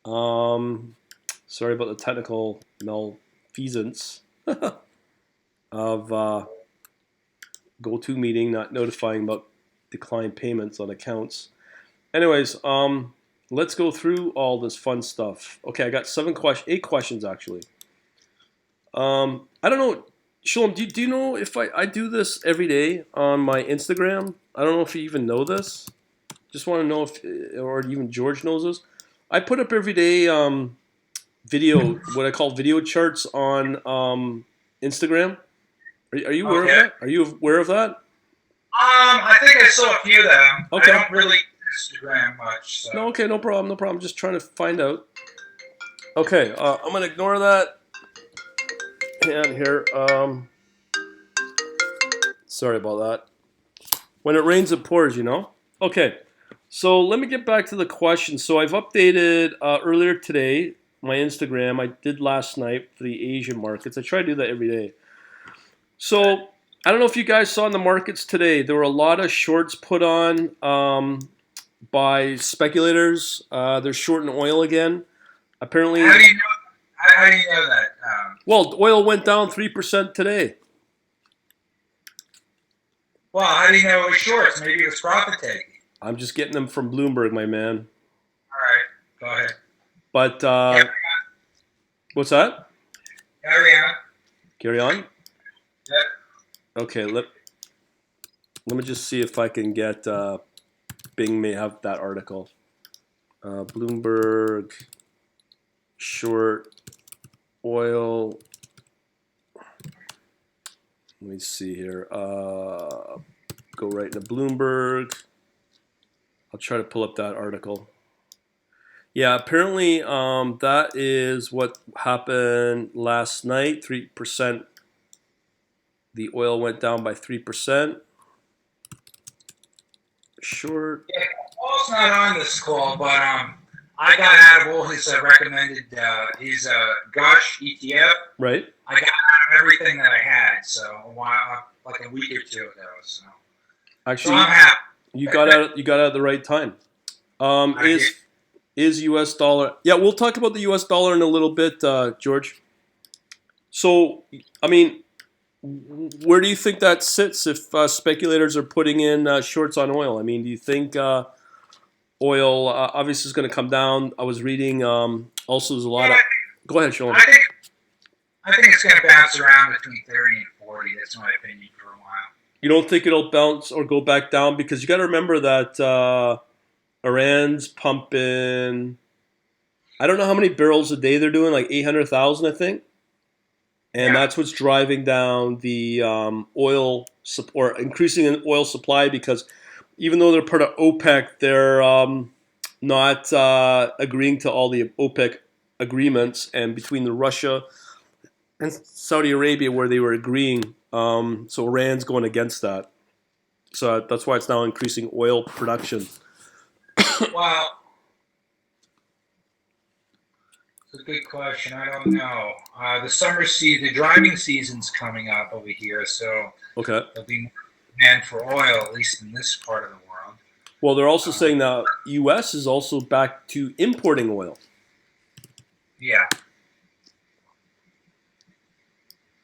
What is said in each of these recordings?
Um, Sorry about the technical malfeasance of GoToMeeting not notifying about declined payments on accounts. Anyways, let's go through all this fun stuff. Okay, I got 8 questions actually. I don't know, Shalom. Do you know if I do this every day on my Instagram? I don't know if you even know this. Just want to know if, or even George knows this. I put up every day video, what I call video charts on Instagram. Are you aware of Okay. that? Are you aware of that? I think I saw a few of them. I Okay. don't really use Instagram much, so. No, okay, no problem, no problem. Just trying to find out. Okay, I'm gonna ignore that. And here, sorry about that. When it rains, it pours, you know. Okay, so let me get back to the question. So I've updated earlier today my Instagram. I did last night for the Asian markets. I try to do that every day. So I don't know if you guys saw in the markets today. There were a lot of shorts put on by speculators. They're shorting oil again. Apparently, How do you know? How do you know that? well, oil went down 3% today. Well, how do you know it was shorts? Maybe it was profit taking. I'm just getting them from Bloomberg, my man. All right, go ahead. But Carry, what's that? carry on. Carry on. Yeah. Okay, let me just see if I can get. Bing may have that article. Bloomberg short oil. Let me see here. Go right into Bloomberg. I'll try to pull up that article. Yeah, apparently that is what happened last night. 3%. The oil went down by 3%. Short. Yeah, Paul's not on this call, but I got out of all his recommended his Gush ETF. Right. I got out of everything that I had, so a while, like a week or two ago. So Actually, I'm happy. you got out. You got out at the right time. I did. Is U.S. dollar? Yeah, we'll talk about the U.S. dollar in a little bit, George. So, I mean, where do you think that sits if speculators are putting in shorts on oil? I mean, do you think oil obviously is going to come down? I was reading also there's a lot of. Yeah, Go ahead, Sean. I think it's going to bounce around between 30 and 40. That's my opinion for a while. You don't think it'll bounce or go back down because you got to remember that Iran's pumping. I don't know how many barrels a day they're doing, like 800,000, I think. And Yeah. that's what's driving down the oil or increasing in oil supply because even though they're part of OPEC, they're not agreeing to all the OPEC agreements. And between the Russia and Saudi Arabia, where they were agreeing, so Iran's going against that. So that's why it's now increasing oil production. Well, it's a good question. I don't know. The driving season's coming up over here, so Okay. there'll be more demand for oil, at least in this part of the world. Well, they're also Um, saying that U.S. is also back to importing oil. yeah.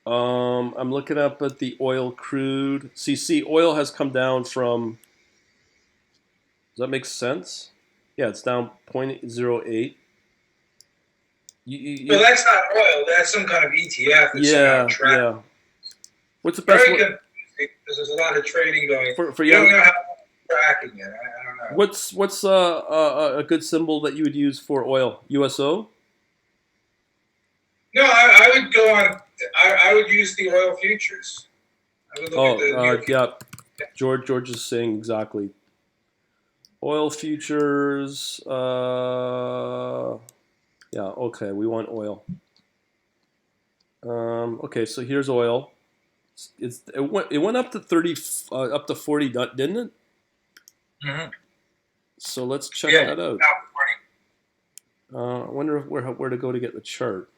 I'm looking up at the oil crude. See, oil has come down from. Does that make sense? Yeah, it's down 0.08. So that's not oil. That's some kind of ETF that's somehow Yeah, tracked. yeah. What's the best Very one good because there's a lot of trading going. for You don't young? know how tracking it. I don't know. What's a good symbol that you would use for oil? USO. No, I would go on. I would use the oil futures. I would look at Oh, the near future. yeah. George is saying exactly. Oil futures. Yeah. Okay, we want oil. Okay, so here's oil. It went up to 30, up to 40, didn't it? Mm-hmm. So let's check Yeah, that out. about 40. I wonder where to go to get the chart.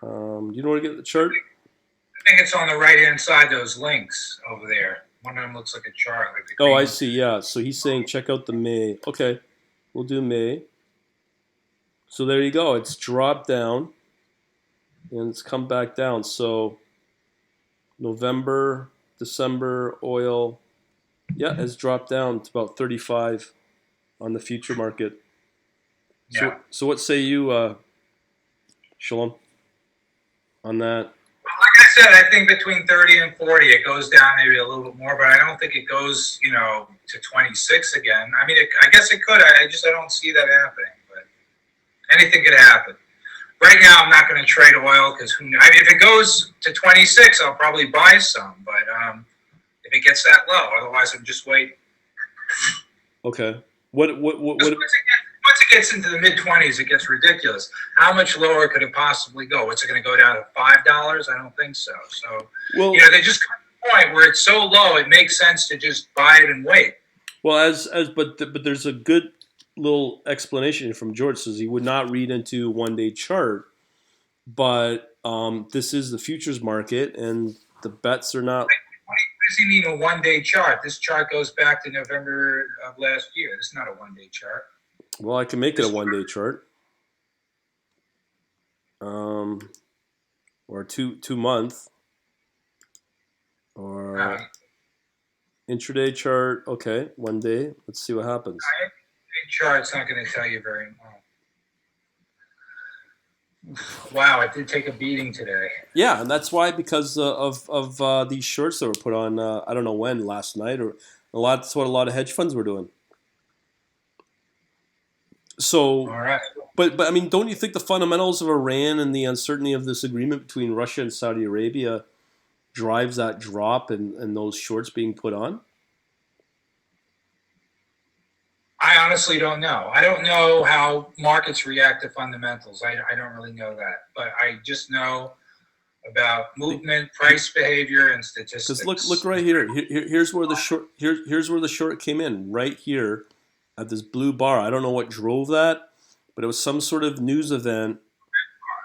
Do you know where to get the chart? I think it's on the right hand side. Those links over there. One of them looks like a chart, like the Oh, I green. see. Yeah. So he's saying check out the May. Okay, we'll do May. So there you go. It's dropped down and it's come back down. So November, December oil, yeah, has dropped down to about 35 on the future market. Yeah. So what say you, Shalom, on that? Like I said, I think between 30 and 40, it goes down maybe a little bit more, but I don't think it goes, to 26 again. I mean, I guess it could. I don't see that happening, but anything could happen. Right now, I'm not going to trade oil because I mean, if it goes to 26, I'll probably buy some, but if it gets that low, otherwise I'm just waiting. Okay. What? Once it gets into the mid 20s, it gets ridiculous. How much lower could it possibly go? What's it going to go down to $5? I don't think so. So, Well, they just come to a point where it's so low, it makes sense to just buy it and wait. well, but there's a good little explanation from George. Says he would not read into 1 day chart, but this is the futures market, and the bets are not. What does he mean a 1 day chart? This chart goes back to November of last year. This is not a 1 day chart. Well, I can make it a 1 day chart, or two month, or intraday chart. Okay, 1 day. Let's see what happens. Big chart's not going to tell you very much. Wow, it did take a beating today. Yeah, and that's why because of these shorts that were put on. I don't know when, last night, or a lot. That's what a lot of hedge funds were doing. So, All right. but I mean, don't you think the fundamentals of Iran and the uncertainty of this agreement between Russia and Saudi Arabia drives that drop and those shorts being put on? I honestly don't know. I don't know how markets react to fundamentals. I don't really know that. But I just know about movement, price behavior, and statistics. Because look right here. Here's where the short here's where the short came in, right here at this blue bar. I don't know what drove that, but it was some sort of news event.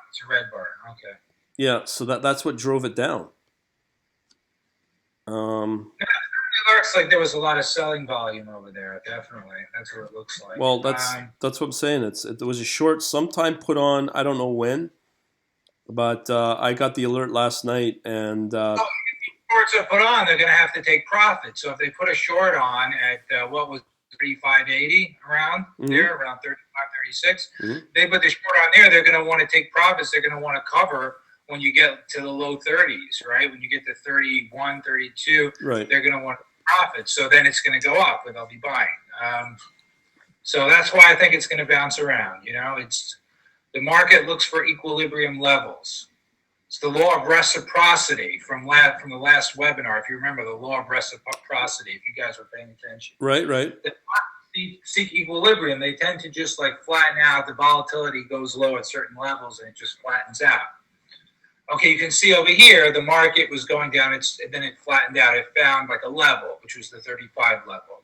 It's a red bar. Okay. Yeah, so that's what drove it down. It looks like there was a lot of selling volume over there. Definitely, that's what it looks like. Well, that's what I'm saying. It was a short sometime put on. I don't know when, but I got the alert last night, and shorts are put on, they're going to have to take profit. So if they put a short on at what was 35.80 around there, around 35.36, they put the short on there. They're going to want to take profits. They're going to want to cover when you get to the low 30s, right? When you get to 31, 32, right, they're going to want profit. So then it's going to go up, and they'll be buying. So that's why I think it's going to bounce around. It's the market looks for equilibrium levels. It's the law of reciprocity from the last webinar. If you remember the law of reciprocity, if you guys were paying attention. Right. They seek equilibrium. They tend to just like flatten out. The volatility goes low at certain levels, and it just flattens out. Okay, you can see over here the market was going down. Then it flattened out. It found like a level, which was the 35 level.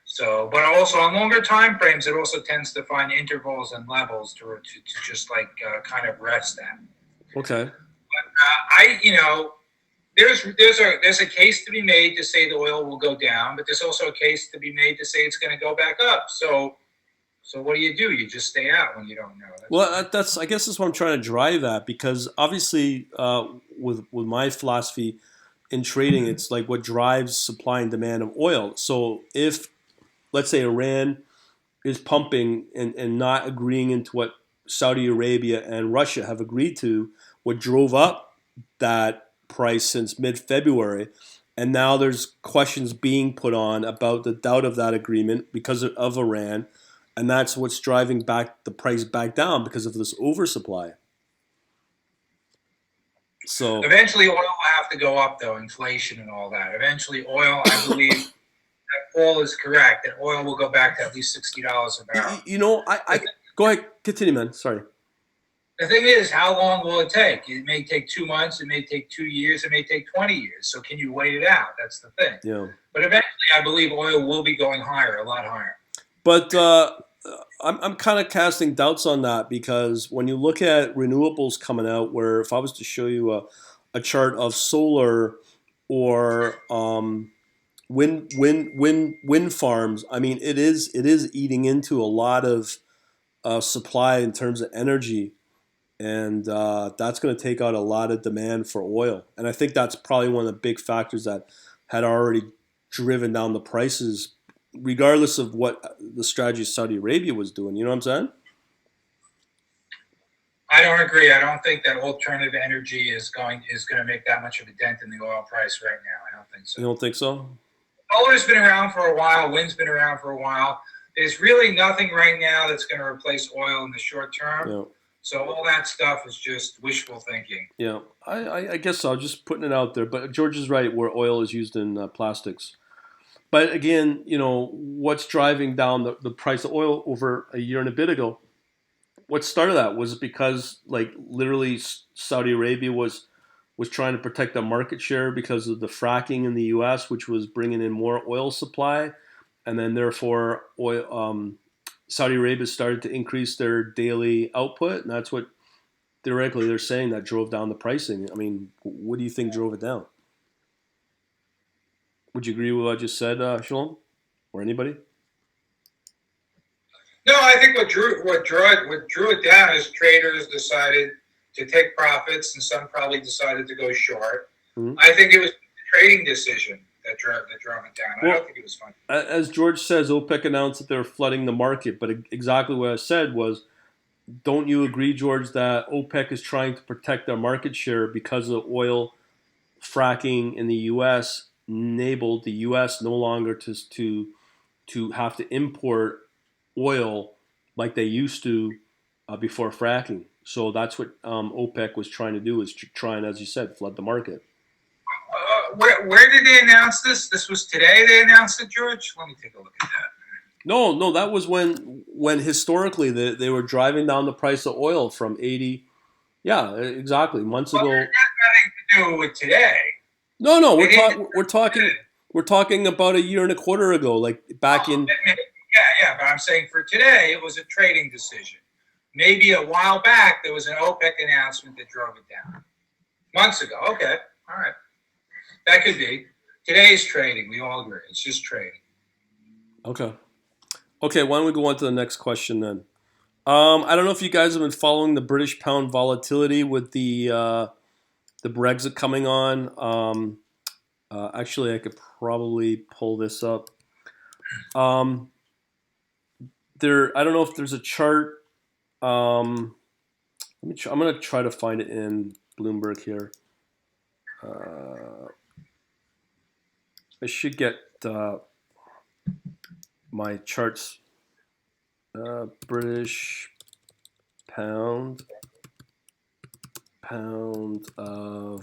So, but also on longer time frames, it also tends to find intervals and levels to just like kind of rest at. Okay. But there's a case to be made to say the oil will go down, but there's also a case to be made to say it's going to go back up. So what do? You just stay out when you don't know. I guess that's what I'm trying to drive at, because obviously with my philosophy in trading, it's like what drives supply and demand of oil. So if, let's say, Iran is pumping and not agreeing into what Saudi Arabia and Russia have agreed to, what drove up that price since mid-February, and now there's questions being put on about the doubt of that agreement because of Iran, and that's what's driving back the price back down because of this oversupply. So eventually oil will have to go up, though, inflation and all that. Eventually oil, I believe that Paul is correct, that oil will go back to at least $60 a barrel. I go ahead, continue, man. Sorry. The thing is, how long will it take? It may take 2 months. It may take 2 years. It may take 20 years. So can you wait it out? That's the thing. Yeah. But eventually, I believe oil will be going higher, a lot higher. But I'm kind of casting doubts on that, because when you look at renewables coming out, where if I was to show you a chart of solar or wind farms, I mean it is eating into a lot of supply in terms of energy, and that's going to take out a lot of demand for oil. And I think that's probably one of the big factors that had already driven down the prices, regardless of what the strategy Saudi Arabia was doing. You know what I'm saying? I don't agree. I don't think that alternative energy is going to make that much of a dent in the oil price right now. I don't think so. You don't think so? Solar's been around for a while. Wind's been around for a while. There's really nothing right now that's going to replace oil in the short term. Yeah. So all that stuff is just wishful thinking. Yeah, I guess so. Just putting it out there. But George is right where oil is used in plastics. But again, what's driving down the price of oil over a year and a bit ago? What started that was because, like, literally Saudi Arabia was trying to protect their market share because of the fracking in the U.S., which was bringing in more oil supply, and then therefore Saudi Arabia started to increase their daily output, and that's what theoretically they're saying that drove down the pricing. I mean, what do you think drove it down? Would you agree with what I just said, Shalom, or anybody? No, I think what drew it down is traders decided to take profits, and some probably decided to go short. Mm-hmm. I think it was a trading decision that drove it down. Well, I don't think it was fun. As George says, OPEC announced that they're flooding the market, but exactly what I said was, don't you agree, George, that OPEC is trying to protect their market share because of oil fracking in the U.S. enabled the U.S. no longer to have to import oil like they used to before fracking. So that's what OPEC was trying to do, is to try and, as you said, flood the market. Where did they announce this? This was today they announced it, George? Let me take a look at that. No, that was when historically they were driving down the price of oil from 80. Yeah, exactly. Months ago. It has nothing to do with today. No, we're talking about a year and a quarter ago, like back in. Yeah, but I'm saying for today it was a trading decision. Maybe a while back there was an OPEC announcement that drove it down. Months ago. Okay, all right, that could be. Today's trading. We all agree. It's just trading. Okay, why don't we go on to the next question then? I don't know if you guys have been following the British pound volatility with the Brexit coming on. Actually, I could probably pull this up. I don't know if there's a chart. I'm going to try to find it in Bloomberg here. I should get my charts. British pound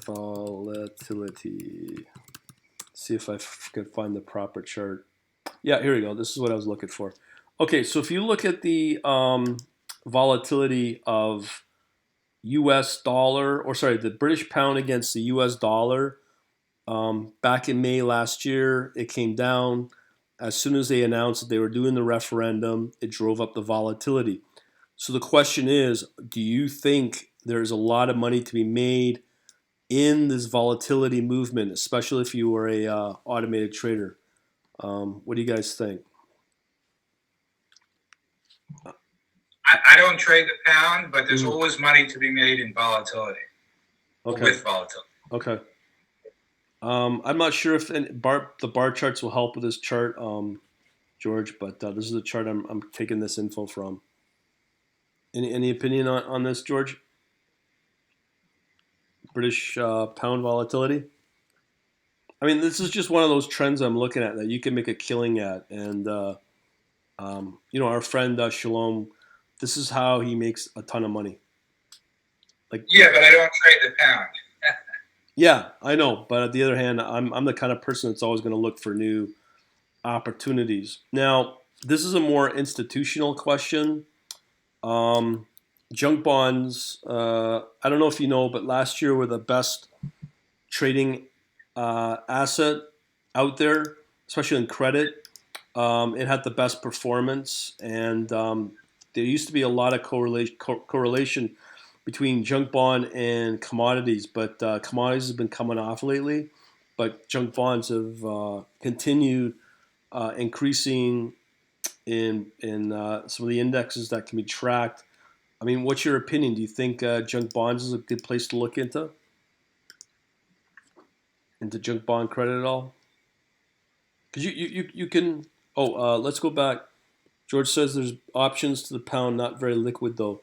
volatility. See if I can find the proper chart. Yeah, here we go. This is what I was looking for. Okay, so if you look at the volatility of U.S. dollar, or sorry, the British pound against the U.S. dollar, back in May last year, it came down. As soon as they announced that they were doing the referendum, it drove up the volatility. So the question is, do you think there's a lot of money to be made in this volatility movement, especially if you were a automated trader? What do you guys think? I don't trade the pound, but there's always money to be made in volatility. Okay. With volatility. Okay. I'm not sure if the bar charts will help with this chart, George, but this is the chart I'm taking this info from. Any opinion on this, George? British pound volatility? I mean, this is just one of those trends I'm looking at that you can make a killing at. And, our friend Shalom, this is how he makes a ton of money. Yeah, but I don't trade the pound. Yeah, I know. But on the other hand, I'm the kind of person that's always going to look for new opportunities. Now, this is a more institutional question. Junk bonds, I don't know if you know, but last year were the best trading asset out there, especially in credit. It had the best performance, and there used to be a lot of correlation between junk bond and commodities, but commodities have been coming off lately, but junk bonds have continued increasing in some of the indexes that can be tracked. I mean, what's your opinion? Do you think junk bonds is a good place to look into junk bond credit at all? Because you can. Oh, let's go back. George says there's options to the pound, not very liquid though.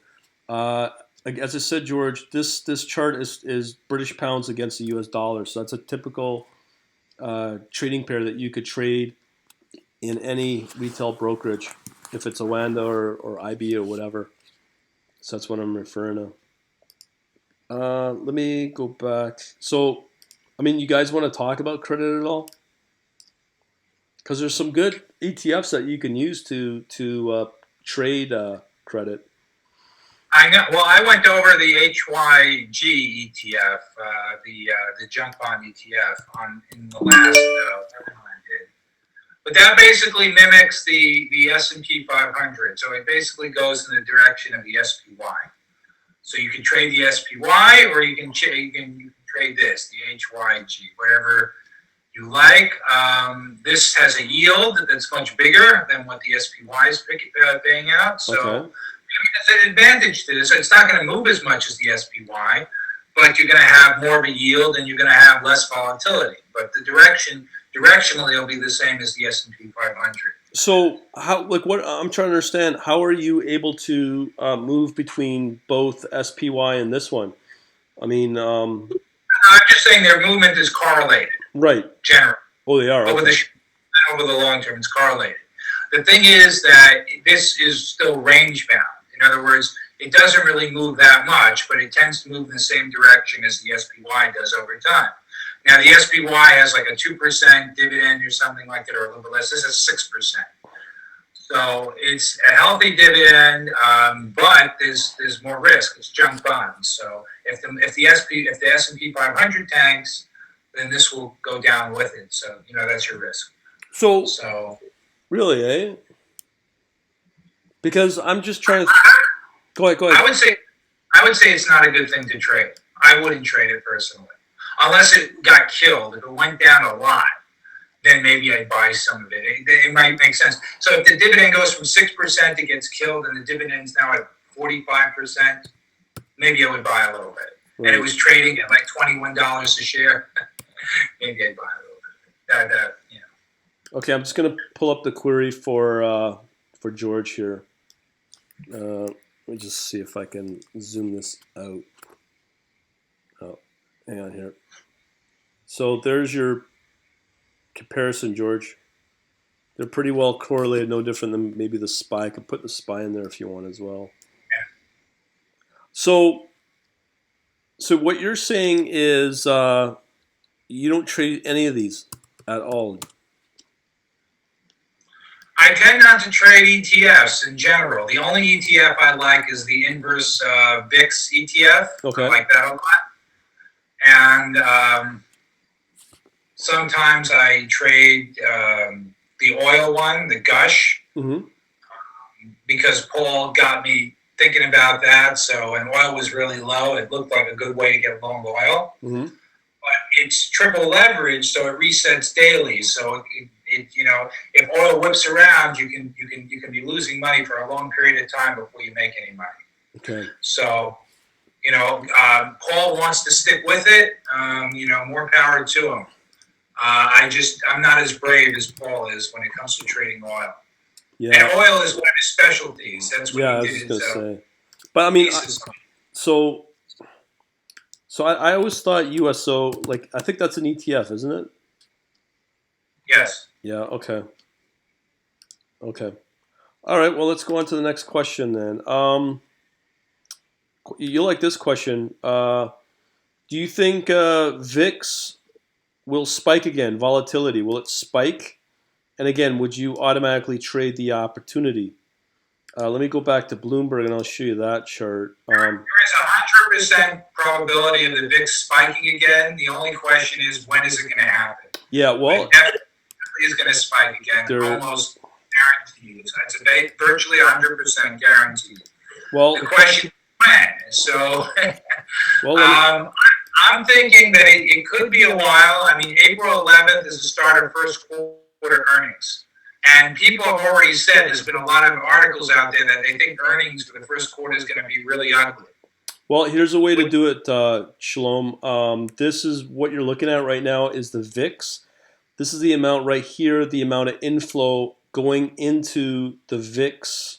As I said, George, this chart is British pounds against the U.S. dollar, so that's a typical trading pair that you could trade in any retail brokerage, if it's Awanda or IB or whatever. So that's what I'm referring to. Let me go back. So, I mean, you guys want to talk about credit at all? Because there's some good ETFs that you can use to trade credit. I know. Well, I went over the HYG ETF, the junk bond ETF in the last webinar I did. But that basically mimics the S&P 500. So it basically goes in the direction of the SPY. So you can trade the SPY, or you can trade this, the HYG, whatever you like. This has a yield that's much bigger than what the SPY is paying out. So I mean, there's an advantage to this. It's not going to move as much as the SPY, but you're going to have more of a yield and you're going to have less volatility. But the directionally, it'll be the same as the S&P 500. So how, like, what I'm trying to understand, how are you able to move between both SPY and this one? I mean, I'm just saying their movement is correlated. Right. Generally. Oh, they are. Over the long term, it's correlated. The thing is that this is still range bound. In other words, it doesn't really move that much, but it tends to move in the same direction as the SPY does over time. Now, the SPY has like a 2% dividend or something like that, or a little bit less. This is 6%. So it's a healthy dividend, but there's more risk. It's junk bonds. So if the S&P 500 tanks, then this will go down with it. So that's your risk. So really, eh? Because I'm just trying to. Go ahead. I would say it's not a good thing to trade. I wouldn't trade it personally, unless it got killed. If it went down a lot, then maybe I'd buy some of it. It might make sense. So if the dividend goes from 6%, it gets killed, and the dividend's now at 45%, maybe I would buy a little bit. Right. And it was trading at like $21 a share. Maybe I'd buy a little bit. Okay, I'm just gonna pull up the query for George here. Let me just see if I can zoom this out. Oh, hang on here. So there's your comparison, George. They're pretty well correlated, no different than maybe the SPY. I could put the SPY in there if you want as well. Yeah. So what you're saying is you don't trade any of these at all. I tend not to trade ETFs in general. The only ETF I like is the inverse VIX ETF. Okay. I like that a lot. And sometimes I trade the oil one, the Gush, because Paul got me thinking about that. So when oil was really low, it looked like a good way to get long oil. But it's triple leverage, so it resets daily. So if oil whips around, you can be losing money for a long period of time before you make any money. Okay. So, Paul wants to stick with it. More power to him. I'm not as brave as Paul is when it comes to trading oil. Yeah. And oil is one of his specialties. That's what he did. I was gonna say. But I mean, so I always thought USO, like, I think that's an ETF, isn't it? Yes. Yeah, okay. Okay. All right, well, let's go on to the next question then. You like this question. Do you think VIX will spike again, volatility? Will it spike? And again, would you automatically trade the opportunity? Let me go back to Bloomberg and I'll show you that chart. There is a 100% probability of the VIX spiking again. The only question is, when is it going to happen? Yeah, well, it definitely is going to spike again, almost guaranteed. It's virtually 100% guaranteed. Well, the question is when. So, I'm thinking that it could be a while. I mean, April 11th is the start of first quarter earnings. And people have already said, there's been a lot of articles out there that they think earnings for the first quarter is going to be really ugly. Well, here's a way to do it, Shalom. This is what you're looking at right now is the VIX. This is the amount right here, the amount of inflow going into the VIX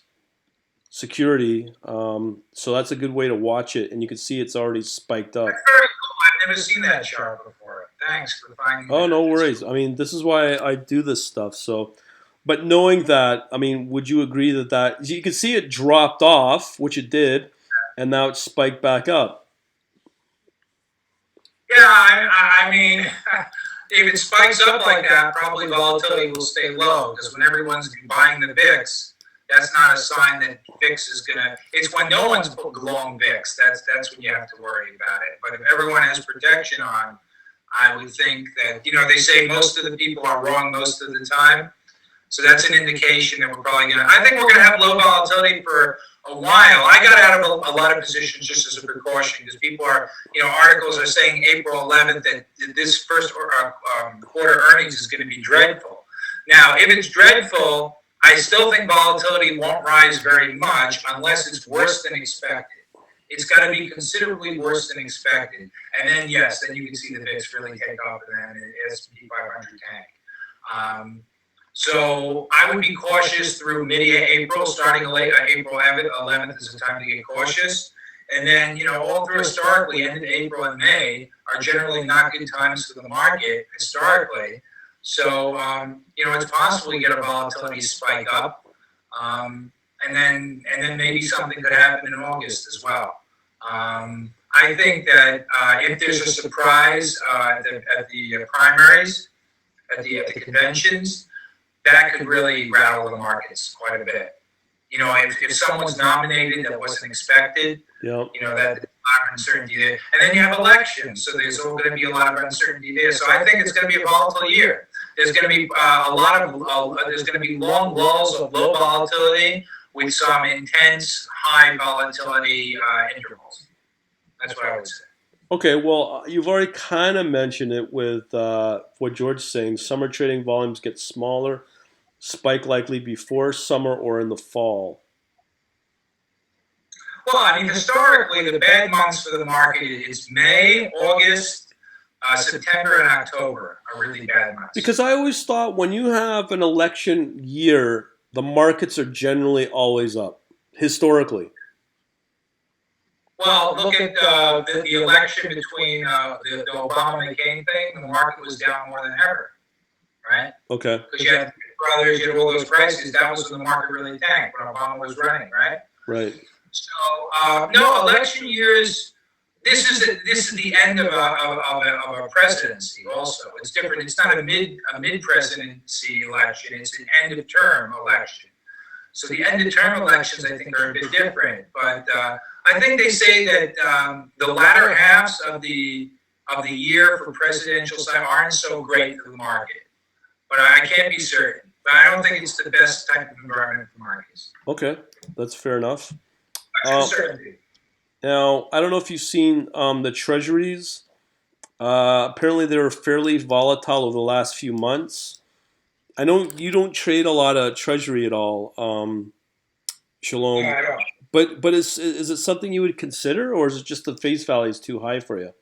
security. So that's a good way to watch it, and you can see it's already spiked up. That's very cool. I've never seen that chart before. Thanks for finding Oh, that. no worries. I mean, this is why I do this stuff. So, but knowing that, I mean, would you agree that you can see it dropped off, which it did, and now it's spiked back up? Yeah, I mean, if it spikes up like that, probably volatility will stay low because when everyone's buying the VIX, that's not a sign that VIX is gonna. It's when no one's long VIX. That's when you have to worry about it. But if everyone has protection on, I would think that they say most of the people are wrong most of the time. So that's an indication that we're probably gonna. I think we're gonna have low volatility for a while. I got out of a lot of positions just as a precaution because people are, articles are saying April 11th that this first quarter earnings is going to be dreadful. Now, if it's dreadful, I still think volatility won't rise very much unless it's worse than expected. It's got to be considerably worse than expected, and then yes, then you can see the VIX really take off, and then the S&P 500 tank. So I would be cautious through mid-April, starting late April 11th is the time to get cautious. And then, all through historically, end of April and May are generally not good times for the market historically. So, it's possible to get a volatility spike up. And then maybe something could happen in August as well. I think that if there's a surprise at the primaries, at the conventions, that could really rattle the markets quite a bit. If someone's nominated that wasn't expected, Yep. that there's a lot of uncertainty there. And then you have elections, so there's going to be a lot of uncertainty there. So I think it's going to be a volatile year. There's going to be there's going to be long lulls of low volatility with some intense high volatility intervals. That's what I would say. Okay, well, you've already kind of mentioned it with what George's saying. Summer trading volumes get smaller, spike likely before summer or in the fall. Well, I mean, historically, the bad months for the market is May, August, September, and October are really bad months. Because I always thought when you have an election year, the markets are generally always up, historically. Well, look at the election between the Obama and McCain thing. The market was down more than ever, right? Okay. Because you had brothers, you had all those crises. That was when the market really tanked when Obama was running, right? Right. So no, election years. This is the end of a presidency. Also, it's different. It's not a mid presidency election. It's an end of term election. So the end of term elections, I think, are a bit different. But I think they say that the latter halves of the year for presidential side aren't so great for the market. But I can't be certain. But I don't think it's the best type of environment for markets. Okay, that's fair enough. Uncertainty. Now, I don't know if you've seen the treasuries. Apparently, they were fairly volatile over the last few months. I know you don't trade a lot of treasury at all, Shalom. Yeah, I don't. But is it something you would consider, or is it just the face value is too high for you?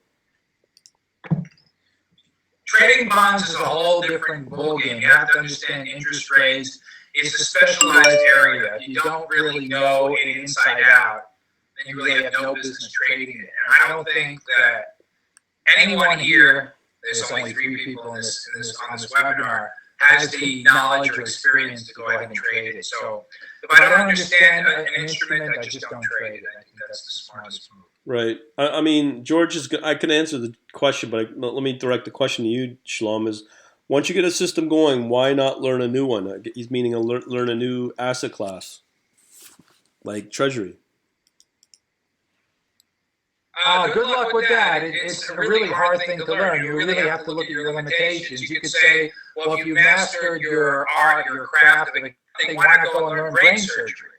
Trading bonds is a whole different ballgame. You have to understand interest rates. It's a specialized area. If you don't really know it inside out, then you really have no business trading it. And I don't think that anyone here, there's only 3 people on this webinar, has the knowledge or experience to go ahead and trade it. So if I don't understand an instrument, I just don't trade it. I think that's the smartest move. Right. I mean, George is. I can answer the question, but let me direct the question to you, Shalom. Is once you get a system going, why not learn a new one? He's meaning learn a new asset class, like treasury. Good luck with that. It's a really hard thing to learn. You really have to look at your limitations. You could say, well, if you mastered your art, your craft, then why not go and learn brain surgery?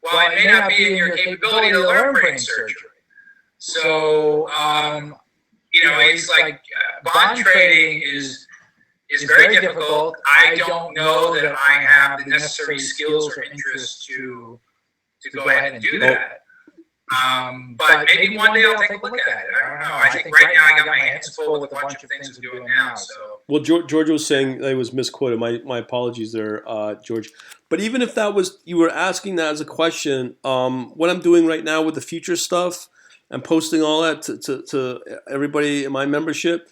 Well, it may not be in your capability to learn brain surgery. So, it's like bond trading is is very difficult. I don't know that I have the necessary skills or interest to go ahead and do that. But maybe one day I'll take a look at it. I don't know. I think right now I got my hands full with a bunch of things I'm doing now. So. Well, George was saying I was misquoted. My apologies there, George. But even if that was you were asking that as a question, what I'm doing right now with the future stuff, I'm posting all that to everybody in my membership.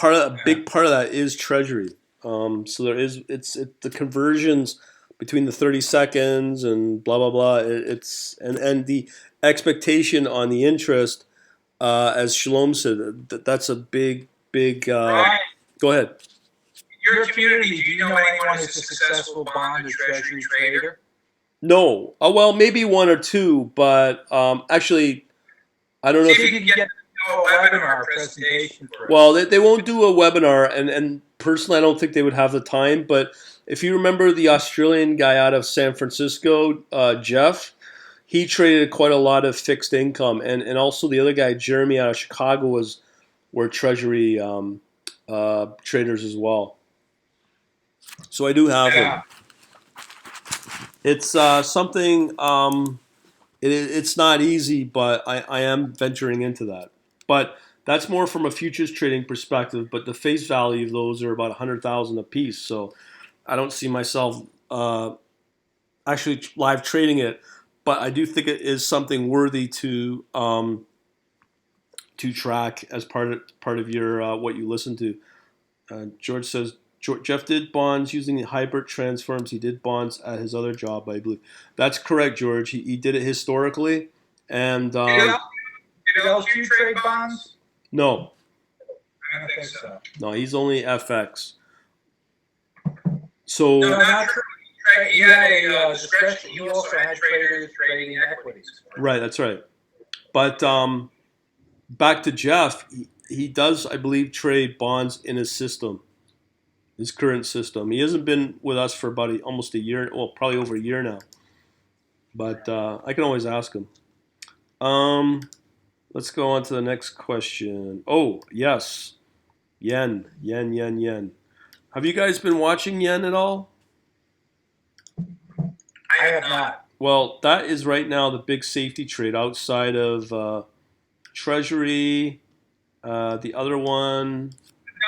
A big part of that is treasury. So there is the conversions between the 30 seconds and blah blah blah. And the expectation on the interest, as Shalom said, that's a big. Right. Go ahead. Your community, do you know anyone who's a successful bond or treasury trader? No. Well, maybe one or two, but actually, I don't know. See if you can get a webinar presentation for us. Well, they won't do a webinar, and personally, I don't think they would have the time. But if you remember the Australian guy out of San Francisco, Jeff, he traded quite a lot of fixed income, and also the other guy, Jeremy out of Chicago, were treasury traders as well. So I do have them. It's something. It's not easy, but I am venturing into that. But that's more from a futures trading perspective. But the face value of those are about 100,000 a piece. So I don't see myself actually live trading it. But I do think it is something worthy to track as part of your what you listen to. George says Jeff did bonds using hybrid transforms. He did bonds at his other job, I believe. That's correct, George. He did it historically, and Did LQ trade bonds? no, I don't think so. no, he's only FX. So No, not true. He had a discretion. He also had traders trading equities. right, that's right. But back to Jeff, he does, I believe, trade bonds in his system. His current system. He hasn't been with us for about almost a year. Well, probably over a year now. But I can always ask him. Let's go on to the next question. Oh, yes. Yen. Have you guys been watching yen at all? I have not. Well, that is right now the big safety trade outside of Treasury. The other one.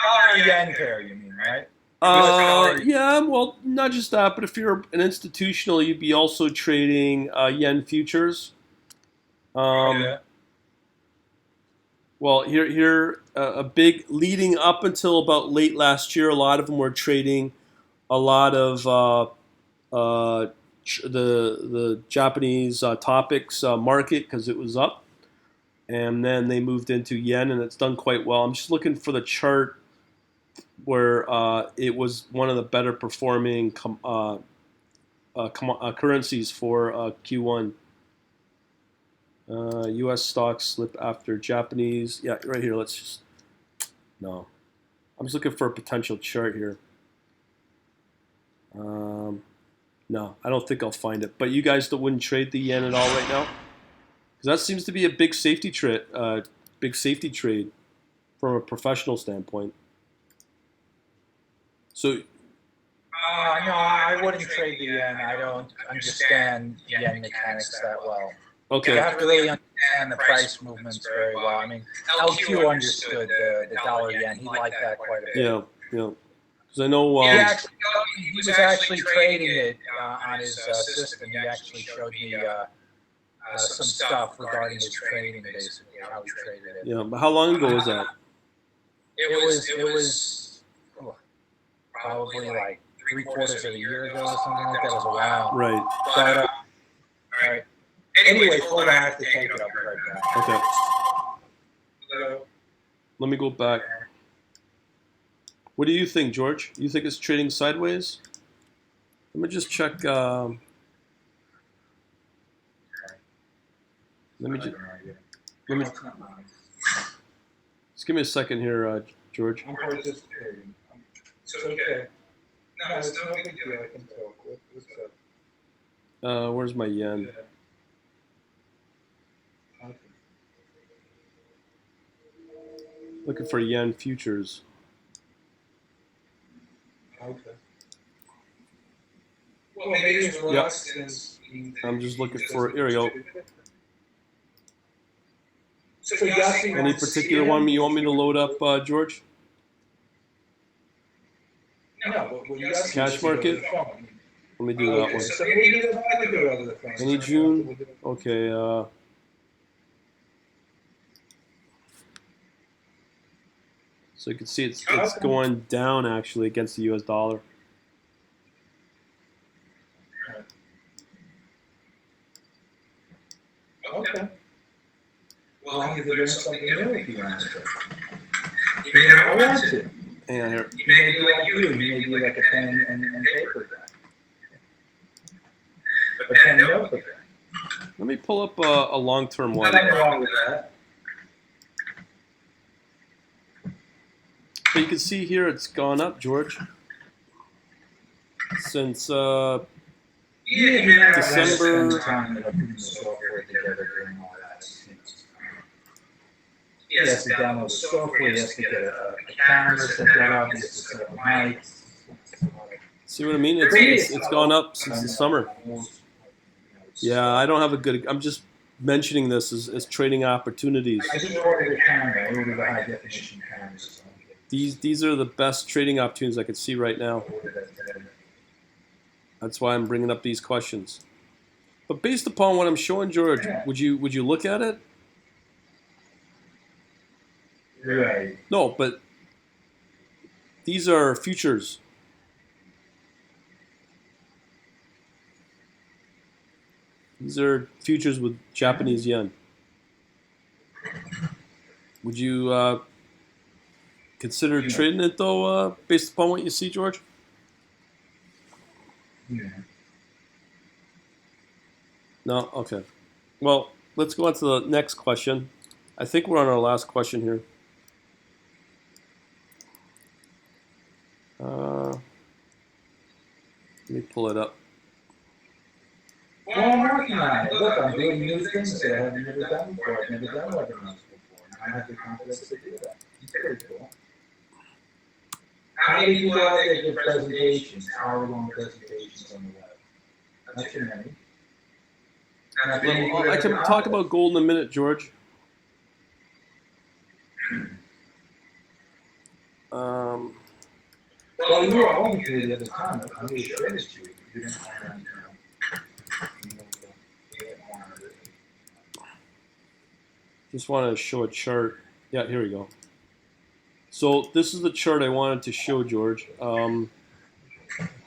Dollar yen pair, you mean, right? Yeah, well, not just that, but if you're an institutional, you'd be also trading yen futures. Well, here, a big leading up until about late last year, a lot of them were trading a lot of the Japanese topics market because it was up, and then they moved into yen, and it's done quite well. I'm just looking for the chart where it was one of the better performing currencies for Q1. U.S. stocks slip after Japanese. Yeah, right here. Let's just no. I'm just looking for a potential chart here. No, I don't think I'll find it. But you guys wouldn't trade the yen at all right now, because that seems to be a big safety trade. Big safety trade from a professional standpoint. So, no, I wouldn't trade the yen. I don't understand yen mechanics that well. okay. You have to really understand the price movements very well. I mean, LQ understood the dollar yen. He liked that quite a bit. Yeah. Because I know. He was actually trading it on his system. He actually showed me some stuff regarding his trading, basically, how he traded it. Yeah, but how long ago was that? It was probably like 3/4 of a year ago or something like that. It was a while. Right. But, all right. Anyways, hold on. I have to take it. I'll be right back. Okay. Hello. Let me go back. What do you think, George? You think it's trading sideways? Let me just check. Let me just give me a second here, George. I'm participating. It's okay. No, it's no big deal. I can talk. What's up? Where's my yen? Looking for yen futures. Okay. Well, maybe it's less since I'm just looking for, here we go. So Yossi Any wants to see particular him? one you want me to load up, George? No, but when Yossi Cash wants to go to market? the phone. Let me do that Okay, one. so maybe he doesn't want to do it over the phone. Any June? Okay, so you can see it's going down actually against the US dollar. Okay. Well, I'm doing something new if you want to. You may not want to. Hang on here. You may be like you may be like a pen and paper guy. A pen and notebook guy. Let me pull up a long-term one. Nothing wrong with that. But you can see here it's gone up, George. Since December. He has to download the software, he has to get a camera set that up, he has to set up mics. see what I mean? It's gone up since the summer. Yeah, I don't have a good. I'm just mentioning this as trading opportunities. I just ordered a camera, I ordered a high definition camera. So These are the best trading opportunities I can see right now. I ordered that today. That's why I'm bringing up these questions. But based upon what I'm showing, George, would you look at it? Right. No, but these are futures. These are futures with Japanese yen. Would you consider trading it though, based upon what you see, George? Yeah. No? Okay. Well, let's go on to the next question. I think we're on our last question here. Let me pull it up. Well, I'm working on it. Look, I'm doing new things that I haven't never done before. I've never done webinars before. And I have the confidence to do that. It's pretty cool. How many people out there give presentations, hour-long presentations on the web? Not too many. Well, I can talk about gold in a minute, George. Well, you were home to the other time. I'm going to show this to you. You didn't want to. Just want to show a chart. Yeah, here we go. So this is the chart I wanted to show, George.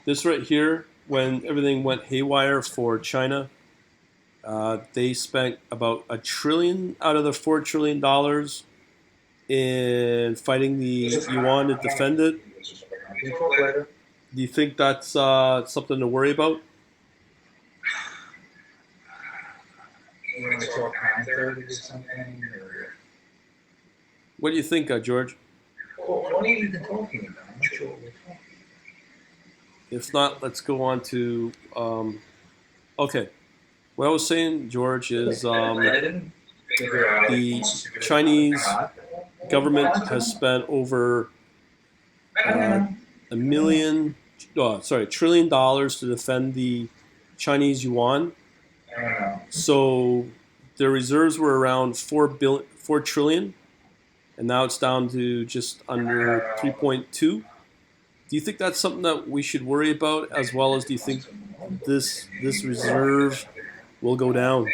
This right here, when everything went haywire for China, they spent about $1 trillion out of the $4 trillion in fighting the yuan to defend it. Do you think that's something to worry about? You want to talk contrary to something? What do you think, George? Well, what are you even talking about? I'm not sure what we're talking about. If not, let's go on to. Okay, what I was saying, George, is the Chinese government has spent over $1 trillion to defend the Chinese yuan. So their reserves were around 4 trillion, and now it's down to just under 3.2. Do you think that's something that we should worry about, as well as do you think this reserve will go down?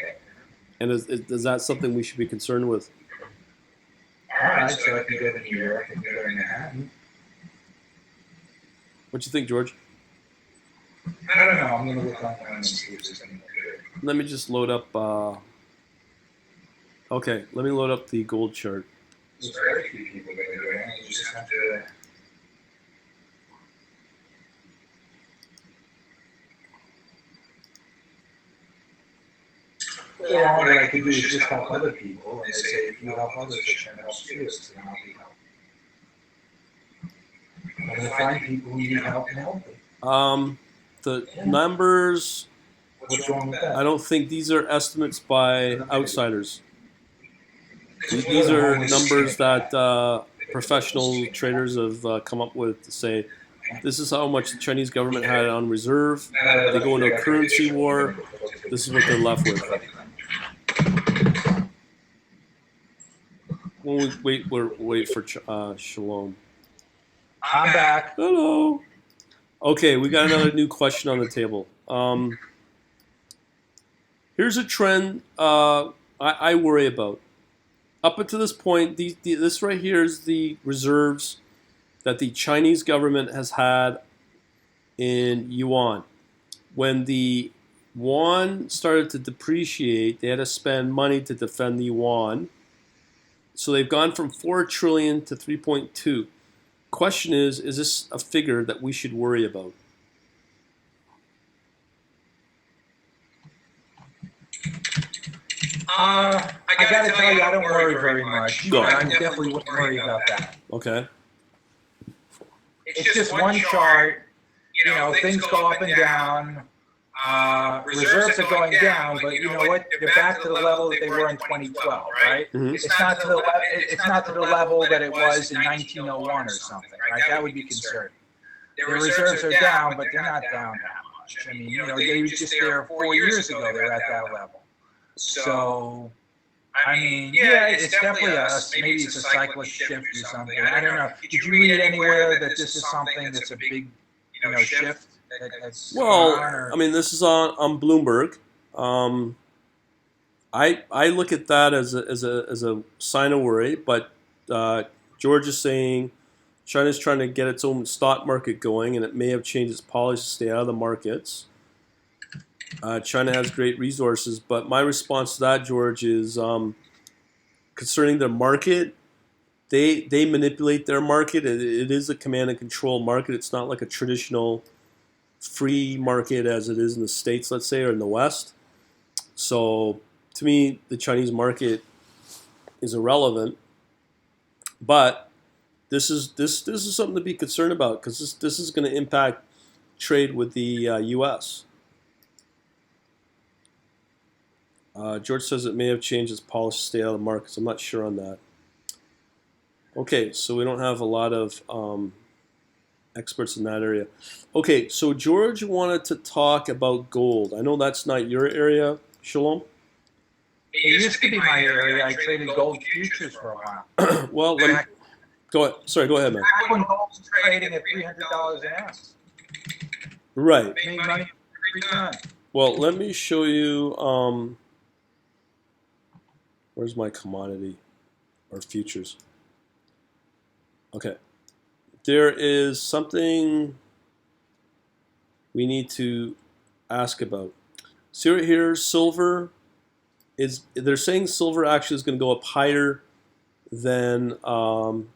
And is that something we should be concerned with? All right, so I can go to New York and go to Manhattan. What do you think, George? I don't know. I'm going to look online and see if there's anything good. Let me just load up. Okay, let me load up the gold chart. There's very few people that are doing it. You just have to. Well, what I could do is just help other people, and they say if you help others, it can help you. So then I'll be helping. I'm going to find people who need help and help them. The numbers, What's wrong with that? I don't think these are estimates by outsiders. These are numbers that professional traders have come up with to say, This is how much the Chinese government had on reserve. They go into a currency war. This is what they're left with. We'll wait for Shalom. I'm back. Hello. Okay, we got another new question on the table. Here's a trend I worry about. Up until this point, this right here is the reserves that the Chinese government has had in yuan. When the yuan started to depreciate, they had to spend money to defend the yuan. So they've gone from 4 trillion to 3.2. Question is this a figure that we should worry about? I gotta tell you, I don't worry very much. Go. I definitely wouldn't worry about that. Okay. It's just one chart. You know, things go up and down. Reserves are going down, but you know what? They're back to the level that they were in 2012, right? Mhm. It's not to the level that it was in 1901 or something, right? That would be concerning. Their reserves are down, but they're not down that much. I mean, you know, they were just there 4 years ago. They were at that level. So, I mean, yeah, it's definitely maybe it's a cyclic shift or something. I don't know. Did you read anywhere that this is something that's a big, shift? Well, I mean, this is on Bloomberg. I look at that as a sign of worry, but George is saying China's trying to get its own stock market going, and it may have changed its policy to stay out of the markets. China has great resources, but my response to that, George, is concerning the market. They manipulate their market. It is a command and control market. It's not like a traditional free market as it is in the States, let's say, or in the West. So to me, the Chinese market is irrelevant. But this is something to be concerned about, because this is going to impact trade with the U.S. George says it may have changed its policy to stay out of the markets. I'm not sure on that. Okay, so we don't have a lot of experts in that area. Okay, so George wanted to talk about gold. I know that's not your area, Shalom. It used to be my area. I traded gold futures for a while. Well, go ahead. Sorry, go ahead, man. Back when gold was trading at $300 an ounce. Right. Made money every time. Well, let me show you. Where's my commodity or futures? Okay. There is something we need to ask about. See right here, silver is. They're saying silver actually is going to go up higher than